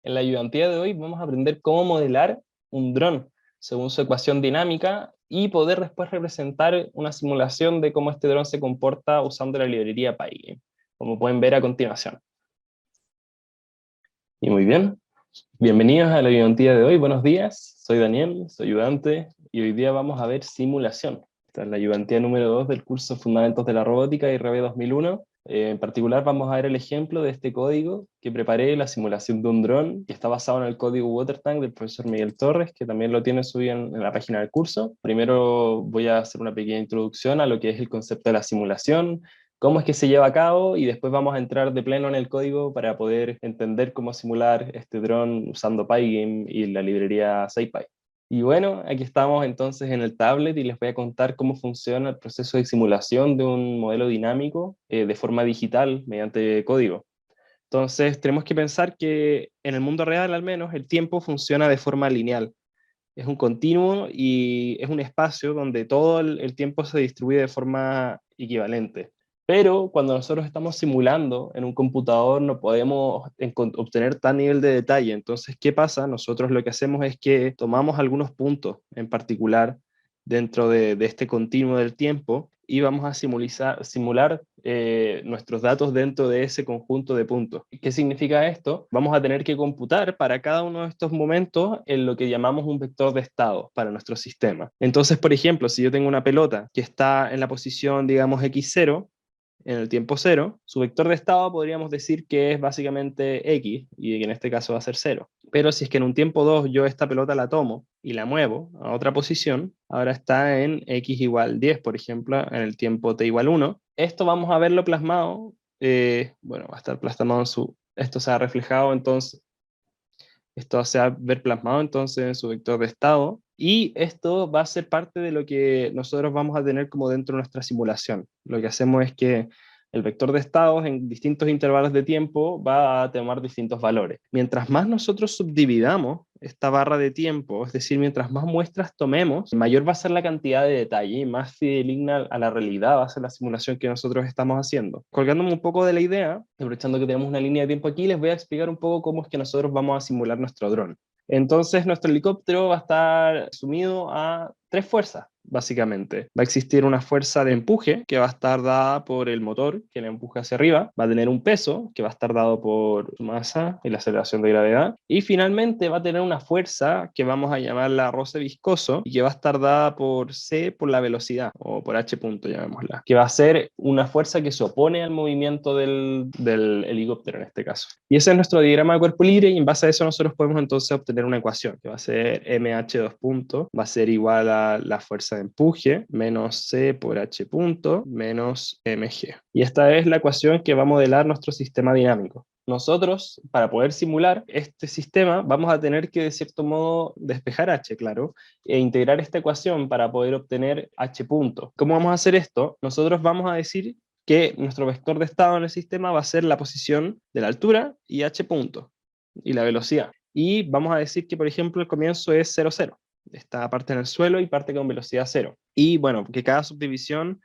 En la ayudantía de hoy vamos a aprender cómo modelar un dron según su ecuación dinámica y poder después representar una simulación de cómo este dron se comporta usando la librería Pygame, como pueden ver a continuación. Y muy bien, bienvenidos a la ayudantía de hoy, buenos días, soy Daniel, soy ayudante, y hoy día vamos a ver simulación. Esta es la ayudantía número 2 del curso Fundamentos de la Robótica IRB 2001. En particular vamos a ver el ejemplo de este código que preparé, la simulación de un dron, que está basado en el código WaterTank del profesor Miguel Torres, que también lo tiene subido en la página del curso. Primero voy a hacer una pequeña introducción a lo que es el concepto de la simulación, cómo es que se lleva a cabo, y después vamos a entrar de pleno en el código para poder entender cómo simular este dron usando Pygame y la librería SciPy. Y bueno, aquí estamos entonces en el tablet y les voy a contar cómo funciona el proceso de simulación de un modelo dinámico de forma digital mediante código. Entonces tenemos que pensar que en el mundo real al menos el tiempo funciona de forma lineal. Es un continuo y es un espacio donde todo el tiempo se distribuye de forma equivalente. Pero cuando nosotros estamos simulando en un computador no podemos obtener tal nivel de detalle. Entonces, ¿qué pasa? Nosotros lo que hacemos es que tomamos algunos puntos en particular dentro de este continuo del tiempo y vamos a simular nuestros datos dentro de ese conjunto de puntos. ¿Qué significa esto? Vamos a tener que computar para cada uno de estos momentos en lo que llamamos un vector de estado para nuestro sistema. Entonces, por ejemplo, si yo tengo una pelota que está en la posición, digamos, x0, en el tiempo 0, su vector de estado podríamos decir que es básicamente x, y en este caso va a ser 0. Pero si es que en un tiempo 2 yo esta pelota la tomo y la muevo a otra posición, ahora está en x igual 10, por ejemplo, en el tiempo t igual 1. Esto vamos a verlo plasmado, bueno, va a estar plasmado esto se ha reflejado entonces, esto se va a ver plasmado entonces en su vector de estado, y esto va a ser parte de lo que nosotros vamos a tener como dentro de nuestra simulación. Lo que hacemos es que el vector de estados en distintos intervalos de tiempo va a tomar distintos valores. Mientras más nosotros subdividamos esta barra de tiempo, es decir, mientras más muestras tomemos, mayor va a ser la cantidad de detalle y más fidedigna a la realidad va a ser la simulación que nosotros estamos haciendo. Colgándome un poco de la idea, aprovechando que tenemos una línea de tiempo aquí, les voy a explicar un poco cómo es que nosotros vamos a simular nuestro dron. Entonces nuestro helicóptero va a estar sumido a 3 fuerzas, básicamente. Va a existir una fuerza de empuje que va a estar dada por el motor que le empuja hacia arriba, va a tener un peso que va a estar dado por su masa y la aceleración de gravedad, y finalmente va a tener una fuerza que vamos a llamarla roce viscoso y que va a estar dada por C por la velocidad, o por H punto, llamémosla, que va a ser una fuerza que se opone al movimiento del helicóptero en este caso. Y ese es nuestro diagrama de cuerpo libre, y en base a eso nosotros podemos entonces obtener una ecuación que va a ser mh2 punto, va a ser igual a la fuerza de empuje menos C por H punto menos mg. Y esta es la ecuación que va a modelar nuestro sistema dinámico. Nosotros, para poder simular este sistema, vamos a tener que, de cierto modo, despejar H, claro, e integrar esta ecuación para poder obtener H punto. ¿Cómo vamos a hacer esto? Nosotros vamos a decir que nuestro vector de estado en el sistema va a ser la posición de la altura y H punto, y la velocidad. Y vamos a decir que, por ejemplo, el comienzo es 0, 0. Está parte en el suelo y parte con velocidad 0. Y bueno, que cada subdivisión,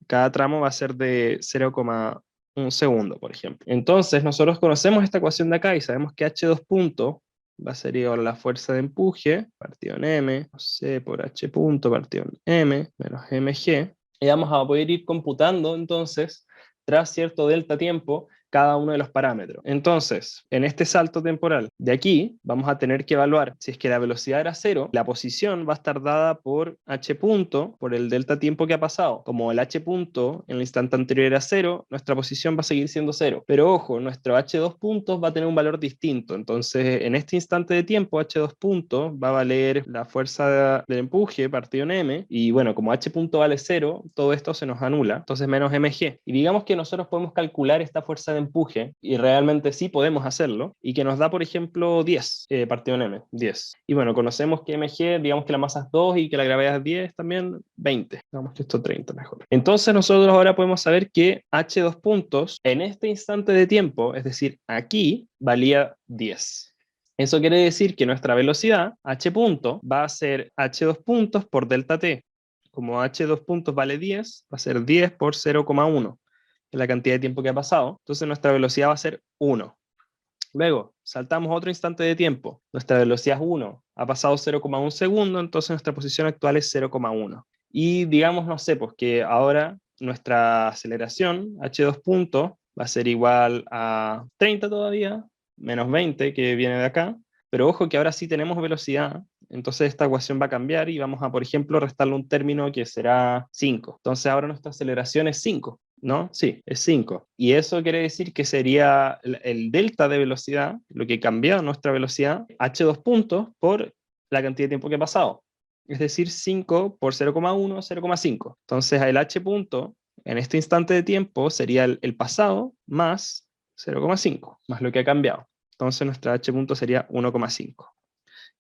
cada tramo va a ser de 0,1 segundo, por ejemplo. Entonces, nosotros conocemos esta ecuación de acá y sabemos que H2 punto va a ser igual a la fuerza de empuje partido en M, C por H punto partido en M, menos mg. Y vamos a poder ir computando entonces, tras cierto delta tiempo, cada uno de los parámetros. Entonces, en este salto temporal de aquí, vamos a tener que evaluar si es que la velocidad era 0, la posición va a estar dada por h punto, por el delta tiempo que ha pasado. Como el h punto en el instante anterior era 0, nuestra posición va a seguir siendo 0. Pero ojo, nuestro h2 puntos va a tener un valor distinto. Entonces, en este instante de tiempo, h2 puntos va a valer la fuerza del empuje partido en m, y bueno, como h punto vale 0, todo esto se nos anula, entonces menos mg. Y digamos que nosotros podemos calcular esta fuerza de empuje, y realmente sí podemos hacerlo, y que nos da, por ejemplo, 10 partido en m, 10. Y bueno, conocemos que mg, digamos que la masa es 2 y que la gravedad es 10 también, 20. Digamos que esto 30 mejor. Entonces nosotros ahora podemos saber que h2 puntos en este instante de tiempo, es decir, aquí, valía 10. Eso quiere decir que nuestra velocidad, h punto, va a ser h2 puntos por delta t. Como h2 puntos vale 10, va a ser 10 por 0,1, que es la cantidad de tiempo que ha pasado. Entonces nuestra velocidad va a ser 1. Luego, saltamos otro instante de tiempo. Nuestra velocidad es 1, ha pasado 0,1 segundo, entonces nuestra posición actual es 0,1. Y digamos, no sé, pues que ahora nuestra aceleración, h2 puntos, va a ser igual a 30 todavía, menos 20 que viene de acá, pero ojo que ahora sí tenemos velocidad, entonces esta ecuación va a cambiar y vamos a, por ejemplo, restarle un término que será 5. Entonces ahora nuestra aceleración es 5, ¿no? Sí, es 5. Y eso quiere decir que sería el delta de velocidad, lo que cambia nuestra velocidad, h2 puntos por la cantidad de tiempo que ha pasado. Es decir, 5 por 0,1, 0,5. Entonces el h punto en este instante de tiempo sería el pasado más 0,5, más lo que ha cambiado. Entonces nuestra h punto sería 1,5.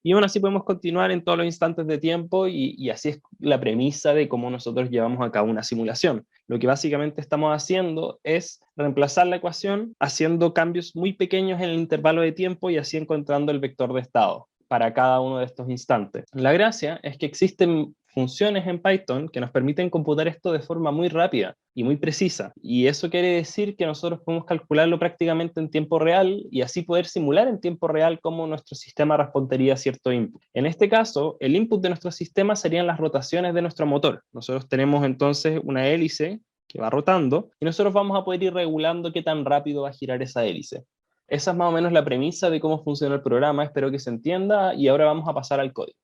Y aún así podemos continuar en todos los instantes de tiempo y así es la premisa de cómo nosotros llevamos a cabo una simulación. Lo que básicamente estamos haciendo es reemplazar la ecuación haciendo cambios muy pequeños en el intervalo de tiempo y así encontrando el vector de estado para cada uno de estos instantes. La gracia es que existen funciones en Python que nos permiten computar esto de forma muy rápida y muy precisa. Y eso quiere decir que nosotros podemos calcularlo prácticamente en tiempo real y así poder simular en tiempo real cómo nuestro sistema respondería a cierto input. En este caso, el input de nuestro sistema serían las rotaciones de nuestro motor. Nosotros tenemos entonces una hélice que va rotando y nosotros vamos a poder ir regulando qué tan rápido va a girar esa hélice. Esa es más o menos la premisa de cómo funciona el programa, espero que se entienda y ahora vamos a pasar al código.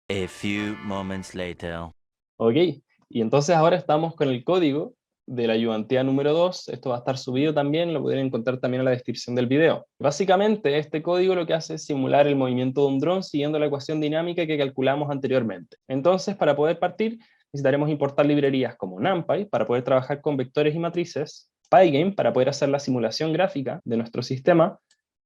A few moments later. Ok, y entonces ahora estamos con el código de la ayudantía número 2. Esto va a estar subido también, lo pueden encontrar también en la descripción del video. Básicamente, este código lo que hace es simular el movimiento de un dron siguiendo la ecuación dinámica que calculamos anteriormente. Entonces, para poder partir, necesitaremos importar librerías como NumPy para poder trabajar con vectores y matrices, Pygame para poder hacer la simulación gráfica de nuestro sistema,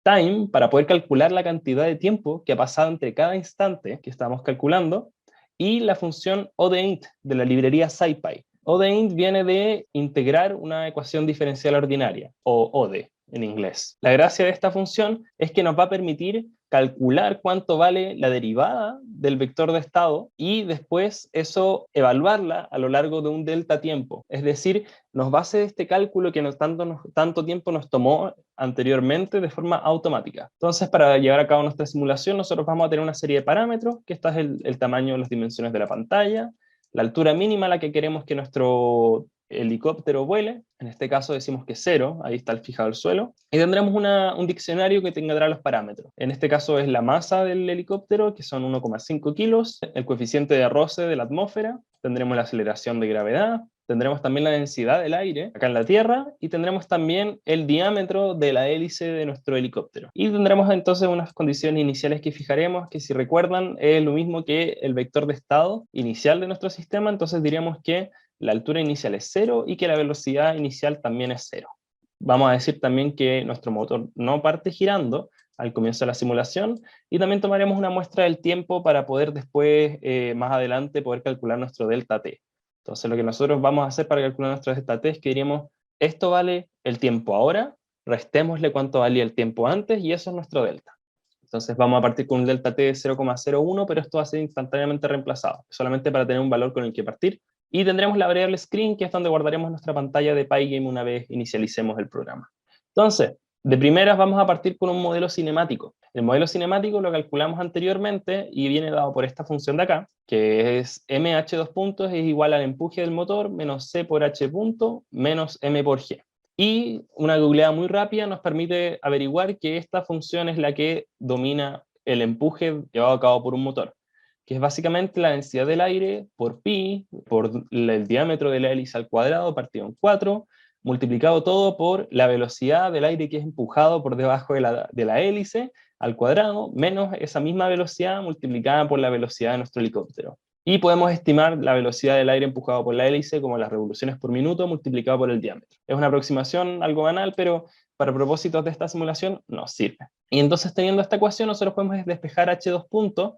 Time para poder calcular la cantidad de tiempo que ha pasado entre cada instante que estamos calculando, y la función ODEINT de la librería SciPy. ODEINT viene de integrar una ecuación diferencial ordinaria, o ODE en inglés. La gracia de esta función es que nos va a permitir calcular cuánto vale la derivada del vector de estado y después eso evaluarla a lo largo de un delta tiempo. Es decir, nos va a hacer este cálculo que tanto tiempo nos tomó anteriormente de forma automática. Entonces, para llevar a cabo nuestra simulación, nosotros vamos a tener una serie de parámetros, que esta es el tamaño, las dimensiones de la pantalla, la altura mínima a la que queremos que nuestro helicóptero vuele, en este caso decimos que 0, ahí está el fijado del suelo, y tendremos un diccionario que tendrá los parámetros. En este caso es la masa del helicóptero, que son 1,5 kilos, el coeficiente de roce de la atmósfera, tendremos la aceleración de gravedad, tendremos también la densidad del aire acá en la Tierra y tendremos también el diámetro de la hélice de nuestro helicóptero. Y tendremos entonces unas condiciones iniciales que fijaremos, que si recuerdan es lo mismo que el vector de estado inicial de nuestro sistema, entonces diríamos que la altura inicial es 0 y que la velocidad inicial también es 0. Vamos a decir también que nuestro motor no parte girando al comienzo de la simulación y también tomaremos una muestra del tiempo para poder después, más adelante, poder calcular nuestro delta t. Entonces lo que nosotros vamos a hacer para calcular nuestro delta t es que diríamos, esto vale el tiempo ahora, restémosle cuánto valía el tiempo antes y eso es nuestro delta. Entonces vamos a partir con un delta t de 0,01, pero esto va a ser instantáneamente reemplazado, solamente para tener un valor con el que partir. Y tendremos la variable screen, que es donde guardaremos nuestra pantalla de Pygame una vez inicialicemos el programa. Entonces, de primeras vamos a partir con un modelo cinemático. El modelo cinemático lo calculamos anteriormente y viene dado por esta función de acá, que es mh2 puntos es igual al empuje del motor menos c por h punto menos m por g. Y una googleada muy rápida nos permite averiguar que esta función es la que domina el empuje llevado a cabo por un motor, que es básicamente la densidad del aire por pi, por el diámetro de la hélice al cuadrado partido en 4, multiplicado todo por la velocidad del aire que es empujado por debajo de la hélice al cuadrado, menos esa misma velocidad multiplicada por la velocidad de nuestro helicóptero. Y podemos estimar la velocidad del aire empujado por la hélice como las revoluciones por minuto multiplicado por el diámetro. Es una aproximación algo banal, pero para propósitos de esta simulación nos sirve. Y entonces teniendo esta ecuación nosotros podemos despejar h2 puntos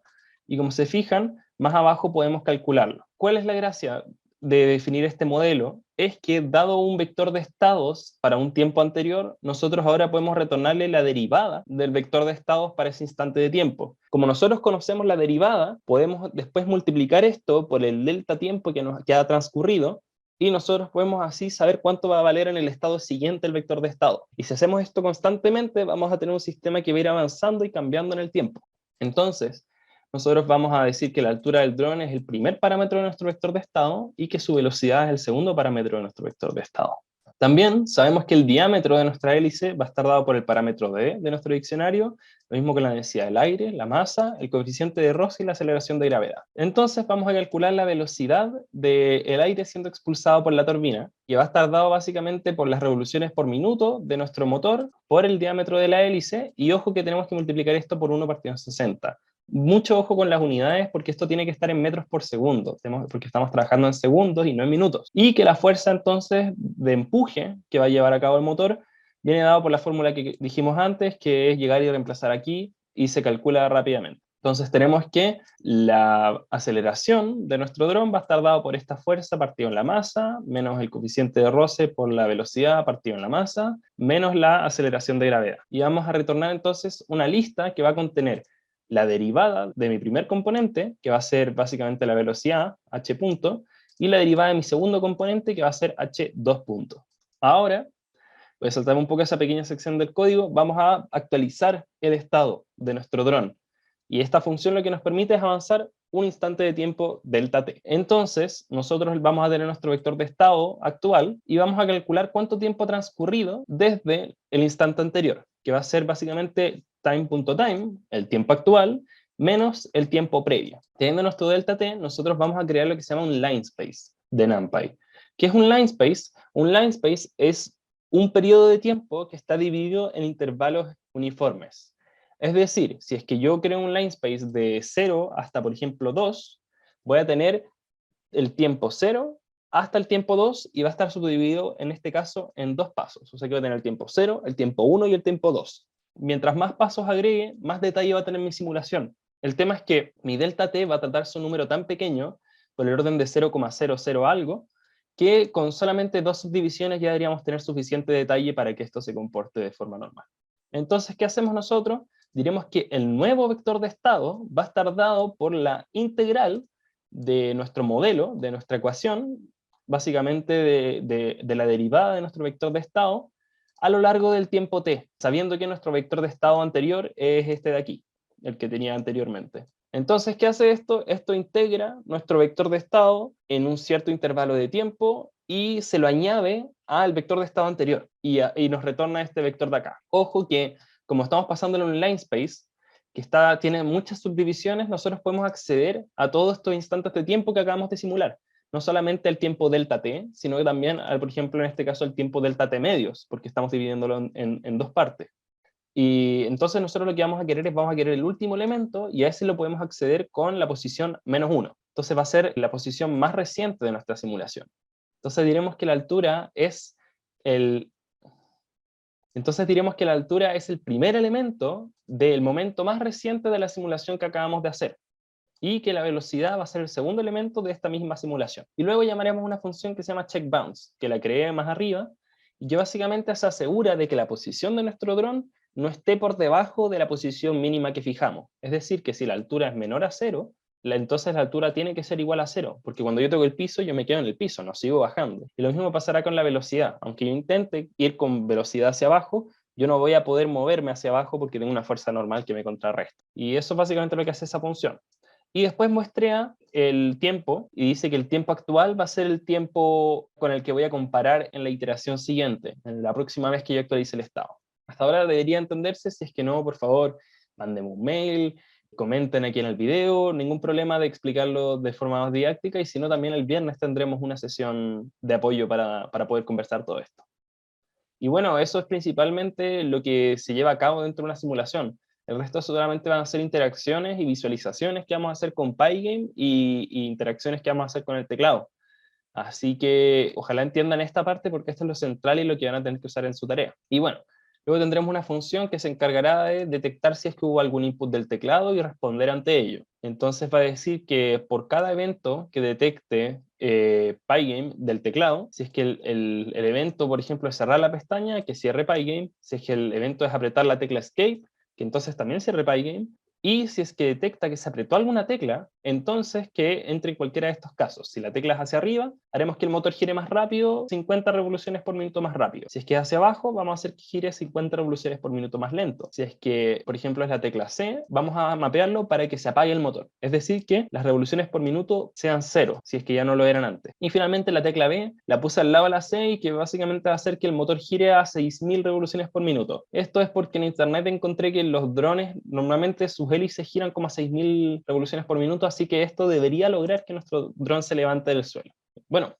y como se fijan, más abajo podemos calcularlo. ¿Cuál es la gracia de definir este modelo? Es que dado un vector de estados para un tiempo anterior, nosotros ahora podemos retornarle la derivada del vector de estados para ese instante de tiempo. Como nosotros conocemos la derivada, podemos después multiplicar esto por el delta tiempo que ha transcurrido y nosotros podemos así saber cuánto va a valer en el estado siguiente el vector de estado. Y si hacemos esto constantemente, vamos a tener un sistema que va a ir avanzando y cambiando en el tiempo. Entonces, nosotros vamos a decir que la altura del dron es el primer parámetro de nuestro vector de estado y que su velocidad es el segundo parámetro de nuestro vector de estado. También sabemos que el diámetro de nuestra hélice va a estar dado por el parámetro d de nuestro diccionario, lo mismo que la densidad del aire, la masa, el coeficiente de Rosse y la aceleración de gravedad. Entonces vamos a calcular la velocidad del aire siendo expulsado por la turbina, que va a estar dado básicamente por las revoluciones por minuto de nuestro motor por el diámetro de la hélice, y ojo que tenemos que multiplicar esto por 1 partido en 60. Mucho ojo con las unidades porque esto tiene que estar en metros por segundo, porque estamos trabajando en segundos y no en minutos. Y que la fuerza entonces de empuje que va a llevar a cabo el motor viene dado por la fórmula que dijimos antes, que es llegar y reemplazar aquí, y se calcula rápidamente. Entonces tenemos que la aceleración de nuestro dron va a estar dado por esta fuerza partido en la masa, menos el coeficiente de Rosse por la velocidad partido en la masa, menos la aceleración de gravedad. Y vamos a retornar entonces una lista que va a contener la derivada de mi primer componente, que va a ser básicamente la velocidad, h punto, y la derivada de mi segundo componente, que va a ser h2 punto. Ahora, voy a saltar un poco esa pequeña sección del código, vamos a actualizar el estado de nuestro dron. Y esta función lo que nos permite es avanzar un instante de tiempo delta t. Entonces, nosotros vamos a tener nuestro vector de estado actual y vamos a calcular cuánto tiempo ha transcurrido desde el instante anterior, que va a ser básicamente time.time, el tiempo actual, menos el tiempo previo. Teniendo nuestro delta t, nosotros vamos a crear lo que se llama un line space de NumPy. ¿Qué es un line space? Un line space es un periodo de tiempo que está dividido en intervalos uniformes. Es decir, si es que yo creo un line space de 0 hasta, por ejemplo, 2, voy a tener el tiempo 0 hasta el tiempo 2 y va a estar subdividido, en este caso, en 2 pasos. O sea que voy a tener el tiempo 0, el tiempo 1 y el tiempo 2. Mientras más pasos agregue, más detalle va a tener mi simulación. El tema es que mi delta t va a tratarse un número tan pequeño, por el orden de 0,00 algo, que con solamente 2 subdivisiones ya deberíamos tener suficiente detalle para que esto se comporte de forma normal. Entonces, ¿qué hacemos nosotros? Diremos que el nuevo vector de estado va a estar dado por la integral de nuestro modelo, de nuestra ecuación, básicamente de la derivada de nuestro vector de estado, a lo largo del tiempo t, sabiendo que nuestro vector de estado anterior es este de aquí, el que tenía anteriormente. Entonces, ¿qué hace esto? Esto integra nuestro vector de estado en un cierto intervalo de tiempo y se lo añade al vector de estado anterior y nos retorna este vector de acá. Ojo que, como estamos pasándolo en un line space, que tiene muchas subdivisiones, nosotros podemos acceder a todos estos instantes de tiempo que acabamos de simular. No solamente el tiempo delta t, sino que también, por ejemplo, en este caso, el tiempo delta t medios, porque estamos dividiéndolo en 2 partes. Y entonces nosotros lo que vamos a querer es, vamos a querer el último elemento, y a ese lo podemos acceder con la posición -1. Entonces va a ser la posición más reciente de nuestra simulación. Entonces diremos que la altura es el primer elemento del momento más reciente de la simulación que acabamos de hacer, y que la velocidad va a ser el segundo elemento de esta misma simulación. Y luego llamaremos una función que se llama checkBounce, que la creé más arriba, y que básicamente se asegura de que la posición de nuestro dron no esté por debajo de la posición mínima que fijamos. Es decir, que si la altura es menor a 0, entonces la altura tiene que ser igual a 0, porque cuando yo toco el piso, yo me quedo en el piso, no sigo bajando. Y lo mismo pasará con la velocidad. Aunque yo intente ir con velocidad hacia abajo, yo no voy a poder moverme hacia abajo porque tengo una fuerza normal que me contrarresta. Y eso es básicamente lo que hace esa función. Y después muestra el tiempo, y dice que el tiempo actual va a ser el tiempo con el que voy a comparar en la iteración siguiente, en la próxima vez que yo actualice el estado. Hasta ahora debería entenderse. Si es que no, por favor, mándenme un mail, comenten aquí en el video, ningún problema de explicarlo de forma más didáctica, y si no, también el viernes tendremos una sesión de apoyo para poder conversar todo esto. Y bueno, eso es principalmente lo que se lleva a cabo dentro de una simulación. El resto solamente van a ser interacciones y visualizaciones que vamos a hacer con Pygame y interacciones que vamos a hacer con el teclado. Así que ojalá entiendan esta parte, porque esto es lo central y lo que van a tener que usar en su tarea. Y bueno, luego tendremos una función que se encargará de detectar si es que hubo algún input del teclado y responder ante ello. Entonces va a decir que por cada evento que detecte Pygame del teclado, si es que el evento, por ejemplo, es cerrar la pestaña, que cierre Pygame. Si es que el evento es apretar la tecla Escape, que entonces también cierre Pygame. Y si es que detecta que se apretó alguna tecla, entonces que entre en cualquiera de estos casos. Si la tecla es hacia arriba, haremos que el motor gire más rápido, 50 revoluciones por minuto más rápido. Si es que es hacia abajo, vamos a hacer que gire 50 revoluciones por minuto más lento. Si es que, por ejemplo, es la tecla C, vamos a mapearlo para que se apague el motor. Es decir, que las revoluciones por minuto sean 0, si es que ya no lo eran antes. Y finalmente la tecla B la puse al lado de la C y que básicamente va a hacer que el motor gire a 6000 revoluciones por minuto. Esto es porque en internet encontré que los drones normalmente sus hélices giran como a 6000 revoluciones por minuto, así que esto debería lograr que nuestro dron se levante del suelo. Bueno,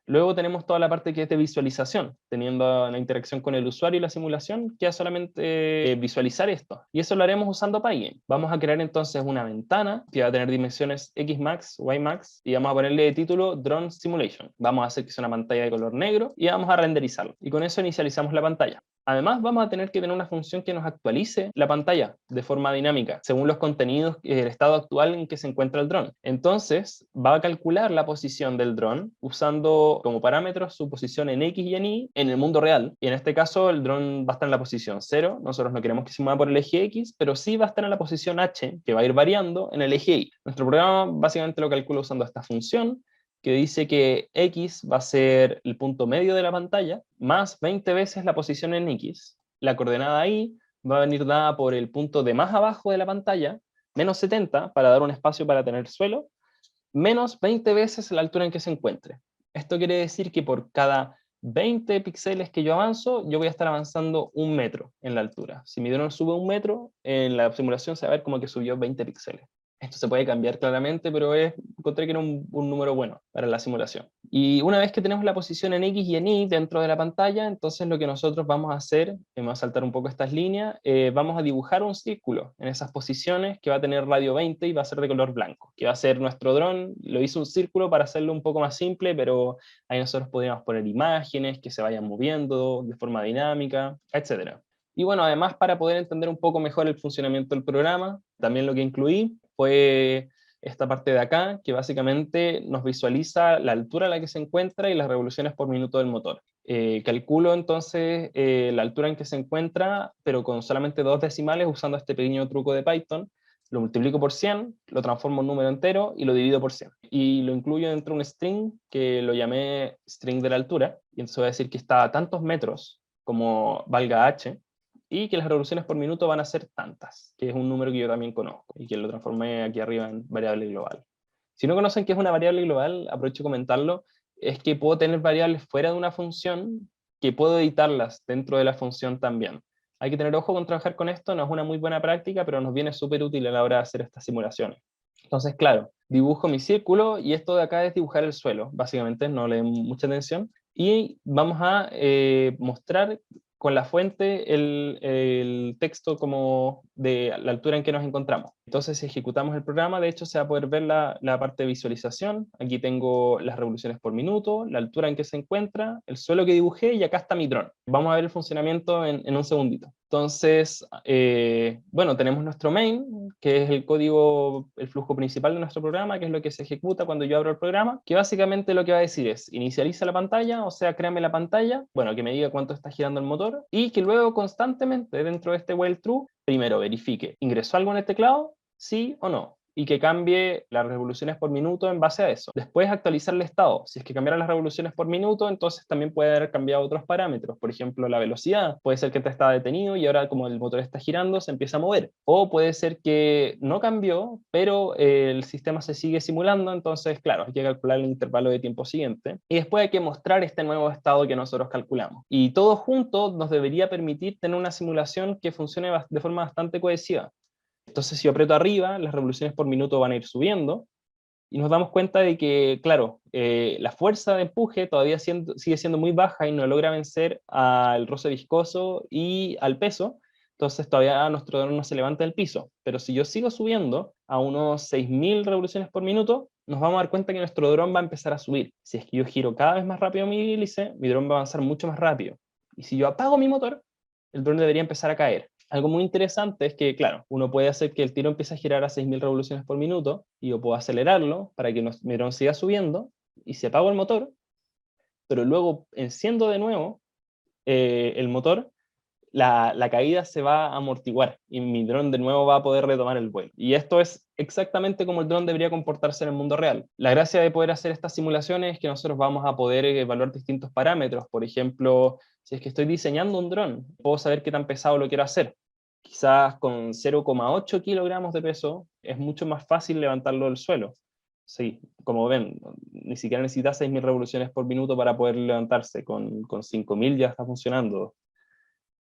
luego tenemos toda la parte que es de visualización, teniendo la interacción con el usuario y la simulación, queda solamente visualizar esto. Y eso lo haremos usando Pygame. Vamos a crear entonces una ventana que va a tener dimensiones Xmax, Ymax, y vamos a ponerle de título Drone Simulation. Vamos a hacer que sea una pantalla de color negro y vamos a renderizarlo. Y con eso inicializamos la pantalla. Además, vamos a tener que tener una función que nos actualice la pantalla de forma dinámica, según los contenidos, el estado actual en que se encuentra el dron. Entonces, va a calcular la posición del dron usando como parámetros su posición en X y en Y en el mundo real. Y en este caso, el dron va a estar en la posición 0. Nosotros no queremos que se mueva por el eje X, pero sí va a estar en la posición H, que va a ir variando en el eje Y. Nuestro programa básicamente lo calcula usando esta función, que dice que X va a ser el punto medio de la pantalla, más 20 veces la posición en X. La coordenada Y va a venir dada por el punto de más abajo de la pantalla, menos 70, para dar un espacio para tener suelo, menos 20 veces la altura en que se encuentre. Esto quiere decir que por cada 20 píxeles que yo avanzo, yo voy a estar avanzando 1 metro en la altura. Si mi dron sube 1 metro, en la simulación se va a ver como que subió 20 píxeles. Esto se puede cambiar claramente, pero encontré que era un número bueno para la simulación. Y una vez que tenemos la posición en X y en Y dentro de la pantalla, entonces lo que nosotros vamos a hacer, vamos a saltar un poco estas líneas, vamos a dibujar un círculo en esas posiciones que va a tener radio 20 y va a ser de color blanco, que va a ser nuestro dron. Lo hice un círculo para hacerlo un poco más simple, pero ahí nosotros podríamos poner imágenes que se vayan moviendo de forma dinámica, etc. Y bueno, además para poder entender un poco mejor el funcionamiento del programa, también lo que incluí fue esta parte de acá, que básicamente nos visualiza la altura a la que se encuentra y las revoluciones por minuto del motor. Calculo entonces la altura en que se encuentra, pero con solamente 2 decimales usando este pequeño truco de Python. Lo multiplico por 100, lo transformo en un número entero y lo divido por 100. Y lo incluyo dentro de un string que lo llamé string de la altura, y entonces voy a decir que está a tantos metros como valga h, y que las revoluciones por minuto van a ser tantas, que es un número que yo también conozco y que lo transformé aquí arriba en variable global. Si no conocen qué es una variable global, aprovecho de comentarlo, es que puedo tener variables fuera de una función que puedo editarlas dentro de la función también. Hay que tener ojo con trabajar con esto, no es una muy buena práctica, pero nos viene súper útil a la hora de hacer estas simulaciones. Entonces, claro, dibujo mi círculo y esto de acá es dibujar el suelo, básicamente, no le den mucha atención. Y vamos a mostrar con la fuente el texto como de la altura en que nos encontramos. Entonces, si ejecutamos el programa, de hecho se va a poder ver la parte de visualización. Aquí tengo las revoluciones por minuto, la altura en que se encuentra, el suelo que dibujé y acá está mi dron. Vamos a ver el funcionamiento en un segundito. Entonces, bueno, tenemos nuestro main, que es el código, el flujo principal de nuestro programa, que es lo que se ejecuta cuando yo abro el programa, que básicamente lo que va a decir es, inicializa la pantalla, o sea, créame la pantalla, bueno, que me diga cuánto está girando el motor, y que luego constantemente dentro de este while true, primero verifique, ¿ingresó algo en el teclado? Sí o no. Y que cambie las revoluciones por minuto en base a eso. Después actualizar el estado. Si es que cambiaron las revoluciones por minuto, entonces también puede haber cambiado otros parámetros. Por ejemplo, la velocidad. Puede ser que te está detenido y ahora como el motor está girando, se empieza a mover. O puede ser que no cambió, pero el sistema se sigue simulando, entonces, claro, hay que calcular el intervalo de tiempo siguiente. Y después hay que mostrar este nuevo estado que nosotros calculamos. Y todo junto nos debería permitir tener una simulación que funcione de forma bastante cohesiva. Entonces, si yo aprieto arriba, las revoluciones por minuto van a ir subiendo, y nos damos cuenta de que, claro, la fuerza de empuje todavía sigue siendo muy baja y no logra vencer al roce viscoso y al peso, entonces todavía nuestro dron no se levanta del piso. Pero si yo sigo subiendo a unos 6000 revoluciones por minuto, nos vamos a dar cuenta que nuestro dron va a empezar a subir. Si es que yo giro cada vez más rápido mi hélice, mi dron va a avanzar mucho más rápido. Y si yo apago mi motor, el dron debería empezar a caer. Algo muy interesante es que, claro, uno puede hacer que el tiro empiece a girar a 6000 revoluciones por minuto y yo puedo acelerarlo para que mi dron siga subiendo y se apaga el motor, pero luego enciendo de nuevo el motor la caída se va a amortiguar y mi dron de nuevo va a poder retomar el vuelo. Y esto es exactamente como el dron debería comportarse en el mundo real. La gracia de poder hacer estas simulaciones es que nosotros vamos a poder evaluar distintos parámetros. Por ejemplo, si es que estoy diseñando un dron, puedo saber qué tan pesado lo quiero hacer. Quizás con 0,8 kilogramos de peso es mucho más fácil levantarlo del suelo. Sí, como ven, ni siquiera necesita 6.000 revoluciones por minuto para poder levantarse. Con 5.000 ya está funcionando.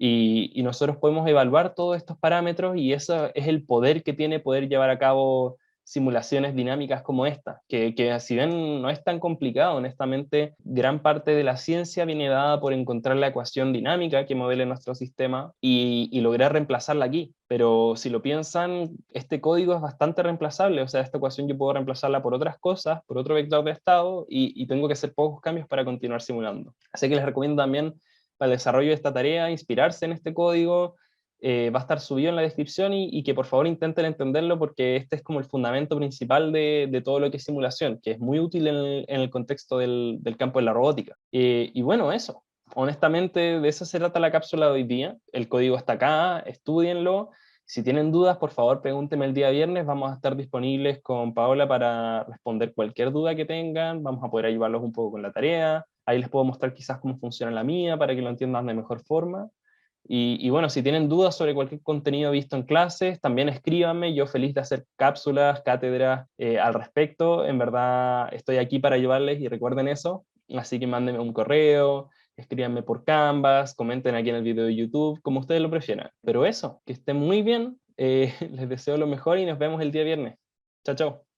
Y nosotros podemos evaluar todos estos parámetros y eso es el poder que tiene poder llevar a cabo simulaciones dinámicas como esta, que si bien no es tan complicado, honestamente, gran parte de la ciencia viene dada por encontrar la ecuación dinámica que modele nuestro sistema y lograr reemplazarla aquí. Pero si lo piensan, este código es bastante reemplazable, o sea, esta ecuación yo puedo reemplazarla por otras cosas, por otro vector de estado, y tengo que hacer pocos cambios para continuar simulando. Así que les recomiendo también para el desarrollo de esta tarea, inspirarse en este código, va a estar subido en la descripción y que por favor intenten entenderlo porque este es como el fundamento principal de todo lo que es simulación, que es muy útil en el contexto del campo de la robótica. Y bueno, eso. Honestamente, de eso se trata la cápsula de hoy día. El código está acá, estudienlo. Si tienen dudas, por favor, pregúntenme el día viernes. Vamos a estar disponibles con Paola para responder cualquier duda que tengan. Vamos a poder ayudarlos un poco con la tarea. Ahí les puedo mostrar quizás cómo funciona la mía para que lo entiendan de mejor forma. Y bueno, si tienen dudas sobre cualquier contenido visto en clases, también escríbanme. Yo feliz de hacer cápsulas, cátedras al respecto. En verdad estoy aquí para ayudarles y recuerden eso. Así que mándenme un correo, escríbanme por Canvas, comenten aquí en el video de YouTube, como ustedes lo prefieran. Pero eso, que estén muy bien. Les deseo lo mejor y nos vemos el día viernes. Chao, chao.